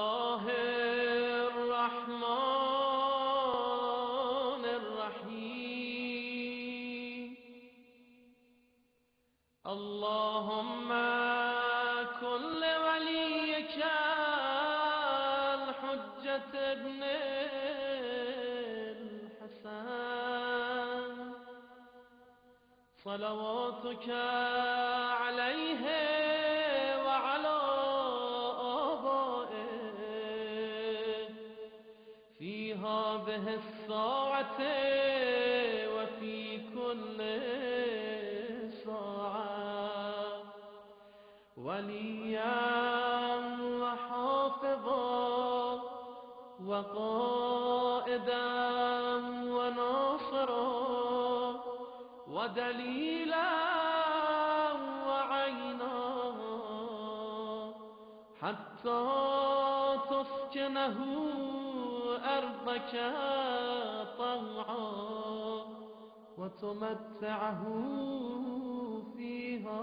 الله الرحمن الرحيم. اللهم كن لوليك الحجة ابن الحسن صلواتك عليه وعلى آبائه في هذه الساعة وفي كل ساعة وليا وحافظا وقائدا وناصرا ودليلا وعينا حتى تسكنه أرضك طوعا وتمتعه فيها